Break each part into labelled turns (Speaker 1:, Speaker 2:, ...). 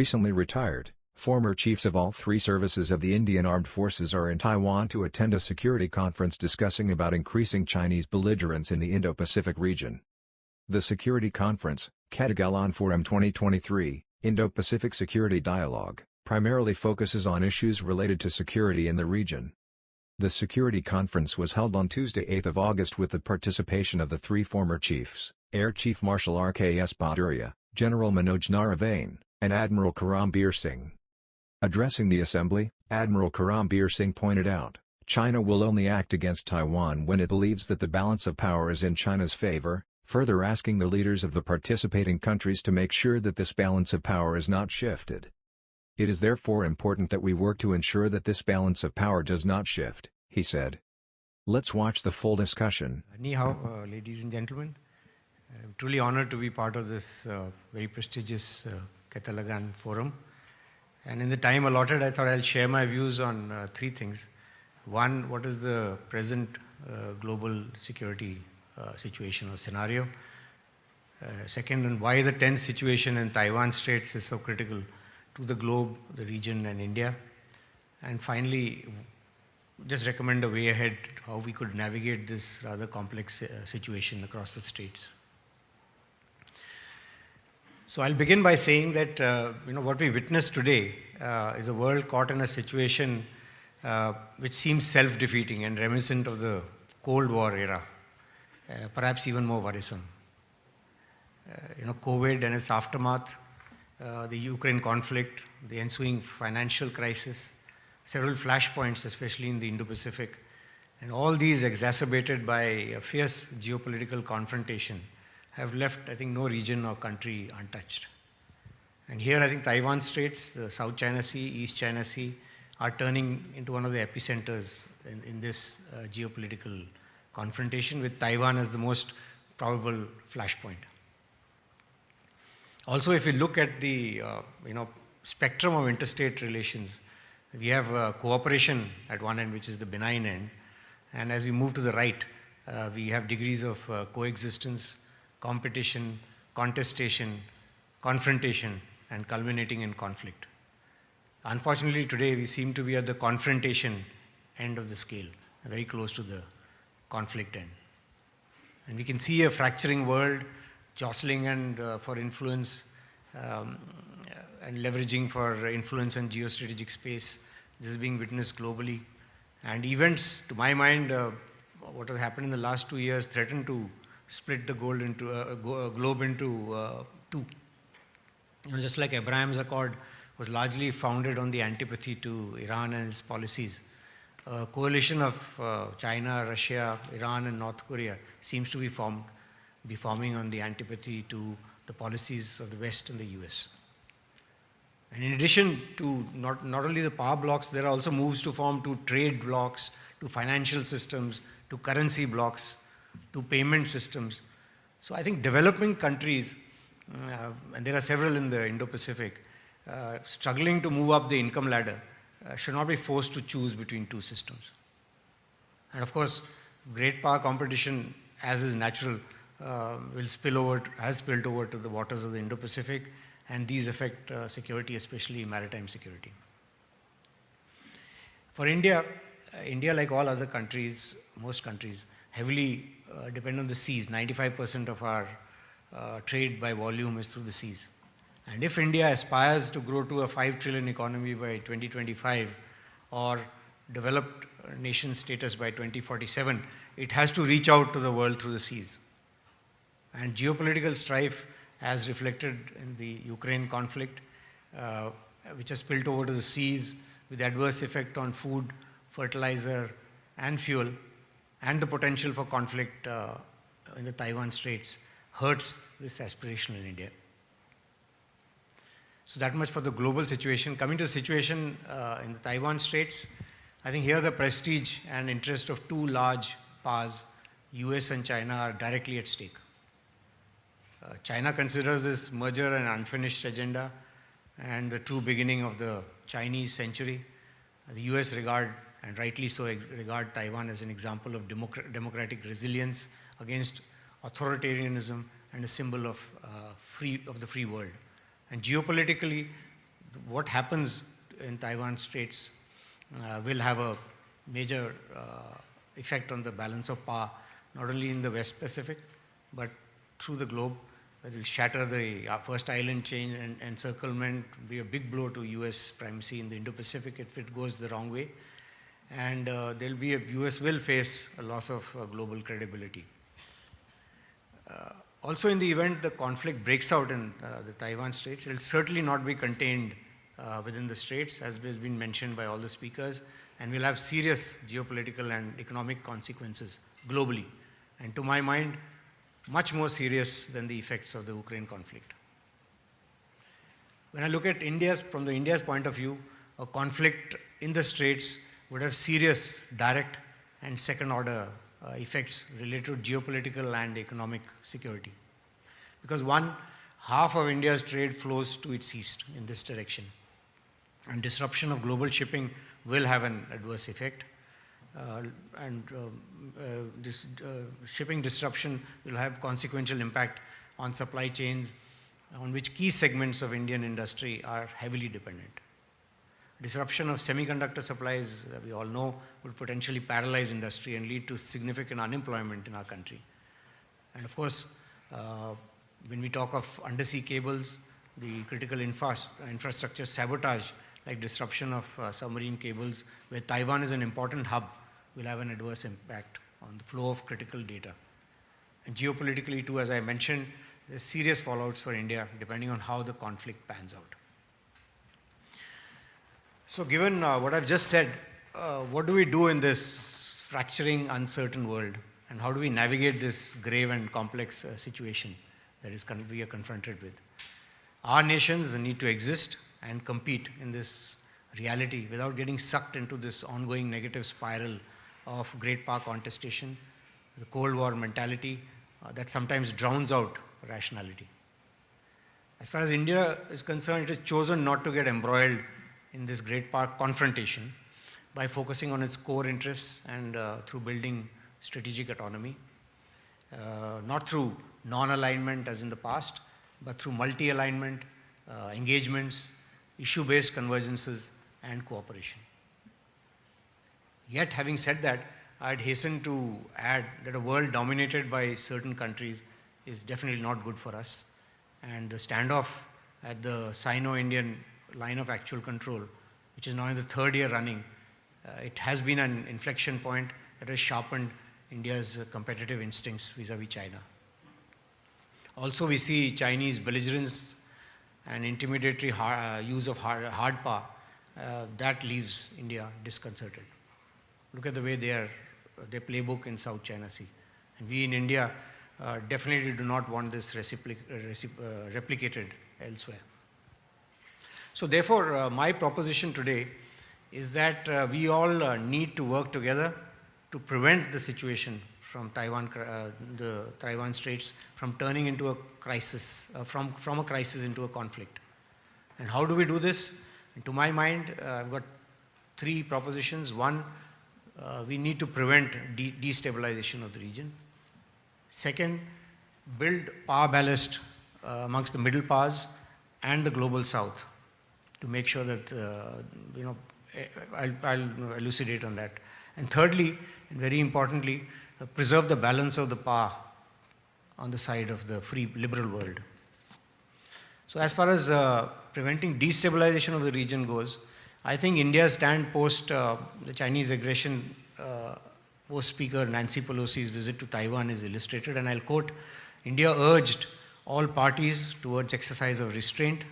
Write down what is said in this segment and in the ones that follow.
Speaker 1: recently retired, former chiefs of all three services of the Indian Armed Forces are in Taiwan to attend a security conference discussing about increasing Chinese belligerence in the Indo-Pacific region. The Security Conference, Katagalan Forum 2023, Indo-Pacific Security Dialogue, primarily focuses on issues related to security in the region. The Security Conference was held on Tuesday 8 August with the participation of the three former chiefs, Air Chief Marshal R.K.S. Bhaduria, General Manoj Naravane, and Admiral Karambir Singh. Addressing the assembly, Admiral Karambir Singh pointed out, China will only act against Taiwan when it believes that the balance of power is in China's favor, further asking the leaders of the participating countries to make sure that this balance of power is not shifted. It is therefore important that we work to ensure that this balance of power does not shift, he said. Let's watch the full discussion.
Speaker 2: Ni hao, ladies and gentlemen. I'm truly honored to be part of this very prestigious Katagalan Forum. And in the time allotted, I thought I'll share my views on three things. One, what is the present global security situation or scenario? Second, and why the tense situation in Taiwan Straits is so critical to the globe, the region, and India. And finally, just recommend a way ahead how we could navigate this rather complex situation across the straits. So I'll begin by saying that what we witness today is a world caught in a situation which seems self-defeating and reminiscent of the Cold War era, perhaps even more worrisome. COVID and its aftermath, the Ukraine conflict, the ensuing financial crisis, several flashpoints, especially in the Indo-Pacific, and all these exacerbated by a fierce geopolitical confrontation, have left, I think, no region or country untouched. And here, I think Taiwan Straits, the South China Sea, East China Sea, are turning into one of the epicenters in this geopolitical confrontation, with Taiwan as the most probable flashpoint. Also, if you look at the spectrum of interstate relations, we have cooperation at one end, which is the benign end, and as we move to the right, we have degrees of coexistence, competition, contestation, confrontation, and culminating in conflict. Unfortunately, today we seem to be at the confrontation end of the scale, very close to the conflict end. And we can see a fracturing world, jostling and for influence and leveraging for influence and geostrategic space. This is being witnessed globally. And events, to my mind, what has happened in the last 2 years threaten to split the globe into two. Just like Abraham's Accord was largely founded on the antipathy to Iran and its policies, a coalition of China, Russia, Iran, and North Korea seems to be forming on the antipathy to the policies of the West and the US. And in addition to not only the power blocks, there are also moves to form to trade blocks, to financial systems, to currency blocks, to payment systems. So I think developing countries, and there are several in the Indo-Pacific, struggling to move up the income ladder, should not be forced to choose between two systems. And of course, great power competition, as is natural, has spilled over to the waters of the Indo-Pacific, and these affect security, especially maritime security. For India, like all other countries, most countries, heavily depend on the seas. 95% of our trade by volume is through the seas. And if India aspires to grow to a 5 trillion economy by 2025 or developed nation status by 2047, it has to reach out to the world through the seas. And geopolitical strife, as reflected in the Ukraine conflict, which has spilled over to the seas with adverse effect on food, fertilizer, and fuel, and the potential for conflict in the Taiwan Straits, hurts this aspiration in India. So that much for the global situation. Coming to the situation in the Taiwan Straits, I think here the prestige and interest of two large powers, US and China, are directly at stake. China considers this merger an unfinished agenda and the true beginning of the Chinese century. The US regard, and rightly so, regard Taiwan as an example of democratic resilience against authoritarianism and a symbol of the free world. And geopolitically, what happens in Taiwan Straits will have a major effect on the balance of power, not only in the West Pacific, but through the globe. It will shatter the first island chain and encirclement, be a big blow to US primacy in the Indo-Pacific if it goes the wrong way. And US will face a loss of global credibility. Also, in the event the conflict breaks out in the Taiwan Straits, it will certainly not be contained within the Straits, as has been mentioned by all the speakers, and will have serious geopolitical and economic consequences globally. And to my mind, much more serious than the effects of the Ukraine conflict. When I look at from India's point of view, a conflict in the Straits would have serious direct and second-order effects related to geopolitical and economic security. Because half of India's trade flows to its east in this direction. And disruption of global shipping will have an adverse effect. This shipping disruption will have consequential impact on supply chains on which key segments of Indian industry are heavily dependent. Disruption of semiconductor supplies, we all know, would potentially paralyze industry and lead to significant unemployment in our country. And of course, when we talk of undersea cables, the critical infrastructure sabotage, like disruption of submarine cables, where Taiwan is an important hub, will have an adverse impact on the flow of critical data. And geopolitically too, as I mentioned, there's serious fallouts for India depending on how the conflict pans out. So given what I've just said, what do we do in this fracturing, uncertain world? And how do we navigate this grave and complex situation that we are confronted with? Our nations need to exist and compete in this reality without getting sucked into this ongoing negative spiral of great power contestation, the Cold War mentality that sometimes drowns out rationality. As far as India is concerned, it has chosen not to get embroiled in this great power confrontation by focusing on its core interests and through building strategic autonomy, not through non-alignment as in the past, but through multi-alignment, engagements, issue-based convergences, and cooperation. Yet, having said that, I'd hasten to add that a world dominated by certain countries is definitely not good for us. And the standoff at the Sino-Indian line of actual control, which is now in the third year running, it has been an inflection point that has sharpened India's competitive instincts vis-à-vis China. Also, we see Chinese belligerence and intimidatory use of hard power. That leaves India disconcerted. Look at the way their playbook in South China Sea. And we in India definitely do not want this replicated elsewhere. So therefore, my proposition today is that we all need to work together to prevent the situation from the Taiwan Straits from turning into a crisis, from a crisis into a conflict. And how do we do this? And to my mind, I've got three propositions. One, we need to prevent destabilization of the region. Second, build power ballast amongst the middle powers and the global south to make sure that, I'll elucidate on that. And thirdly, and very importantly, preserve the balance of the power on the side of the free liberal world. So as far as preventing destabilization of the region goes, I think India's stand post the Chinese aggression, post Speaker Nancy Pelosi's visit to Taiwan is illustrated, and I'll quote, India urged all parties towards exercise of restraint,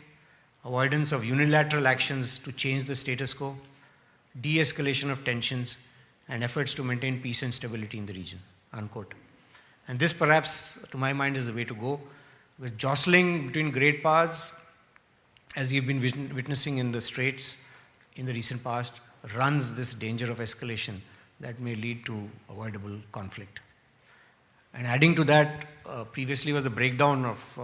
Speaker 2: avoidance of unilateral actions to change the status quo, de-escalation of tensions, and efforts to maintain peace and stability in the region, unquote. And this perhaps, to my mind, is the way to go. With jostling between great powers, as we've been witnessing in the Straits in the recent past, runs this danger of escalation that may lead to avoidable conflict. And adding to that, previously was the breakdown of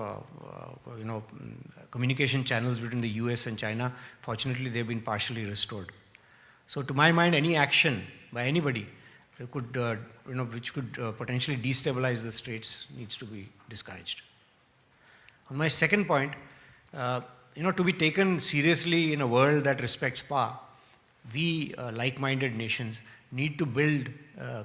Speaker 2: communication channels between the US and China. Fortunately, they've been partially restored. So to my mind, any action by anybody which could potentially destabilize the Straits needs to be discouraged. On my second point, to be taken seriously in a world that respects power, we like-minded nations need to build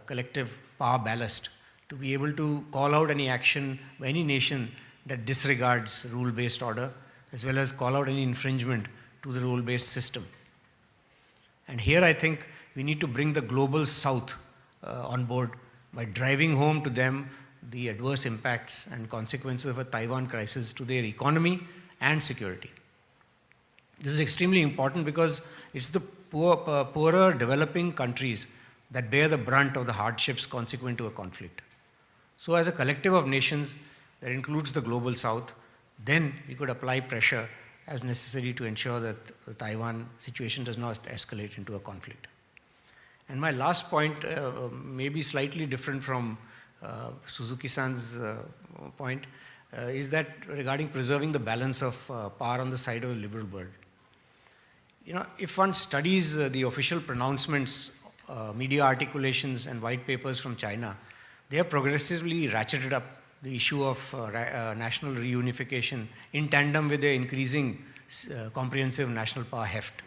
Speaker 2: collective power ballast to be able to call out any action by any nation that disregards rule-based order, as well as call out any infringement to the rule-based system. And here I think we need to bring the global south on board by driving home to them the adverse impacts and consequences of a Taiwan crisis to their economy and security. This is extremely important because it's the poorer developing countries that bear the brunt of the hardships consequent to a conflict. So as a collective of nations that includes the global south, then we could apply pressure as necessary to ensure that the Taiwan situation does not escalate into a conflict. And my last point may be slightly different from Suzuki-san's point, is that regarding preserving the balance of power on the side of the liberal world. If one studies the official pronouncements, media articulations and white papers from China, they have progressively ratcheted up the issue of national reunification in tandem with their increasing comprehensive national power heft.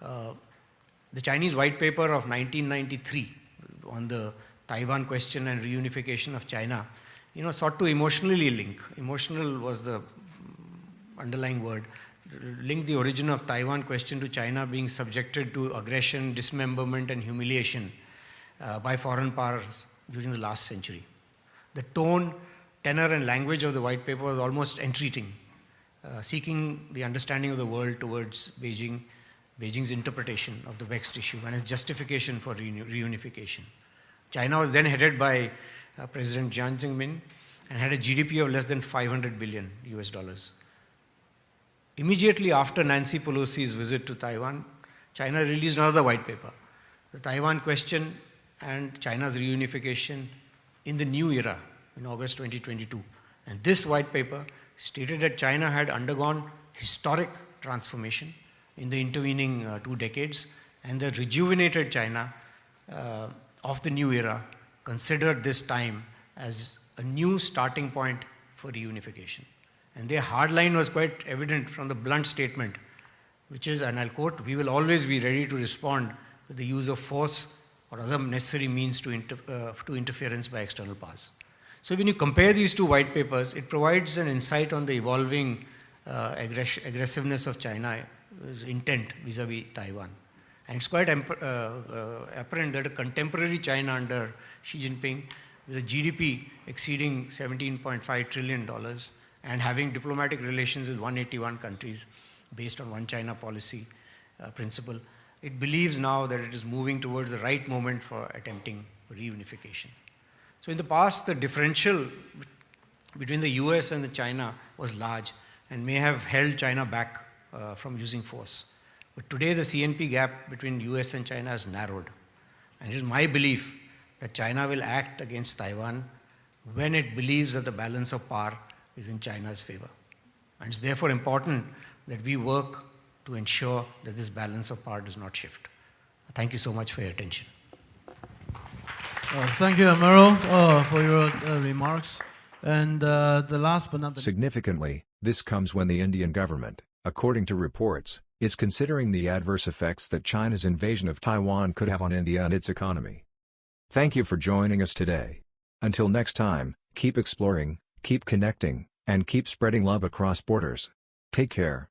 Speaker 2: The Chinese white paper of 1993 on the Taiwan question and reunification of China, sought to emotionally link, emotional was the underlying word, link the origin of Taiwan question to China being subjected to aggression, dismemberment and humiliation by foreign powers during the last century. The tone, tenor and language of the white paper was almost entreating, seeking the understanding of the world towards Beijing's interpretation of the vexed issue and its justification for reunification. China was then headed by President Jiang Zemin and had a GDP of less than 500 billion US dollars. Immediately after Nancy Pelosi's visit to Taiwan, China released another white paper, the Taiwan question and China's reunification in the new era in August 2022. And this white paper stated that China had undergone historic transformation in the intervening 2 decades, and the rejuvenated China of the new era considered this time as a new starting point for reunification. And their hard line was quite evident from the blunt statement, which is, and I'll quote, "We will always be ready to respond with the use of force or other necessary means to interference by external powers." So when you compare these two white papers, it provides an insight on the evolving aggressiveness of China's intent vis-a-vis Taiwan. And it's quite apparent that a contemporary China under Xi Jinping, with a GDP exceeding $17.5 trillion and having diplomatic relations with 181 countries based on one China policy principle, it believes now that it is moving towards the right moment for attempting reunification. So in the past, the differential between the US and the China was large and may have held China back from using force. But today the CNP gap between US and China has narrowed. And it is my belief that China will act against Taiwan when it believes that the balance of power is in China's favor. And it's therefore important that we work to ensure that this balance of power does not shift. Thank you so much for your attention.
Speaker 3: Thank you, Amaro, for your remarks. And the last but not the
Speaker 1: Significantly, this comes when the Indian government, according to reports, is considering the adverse effects that China's invasion of Taiwan could have on India and its economy. Thank you for joining us today. Until next time, keep exploring, keep connecting, and keep spreading love across borders. Take care.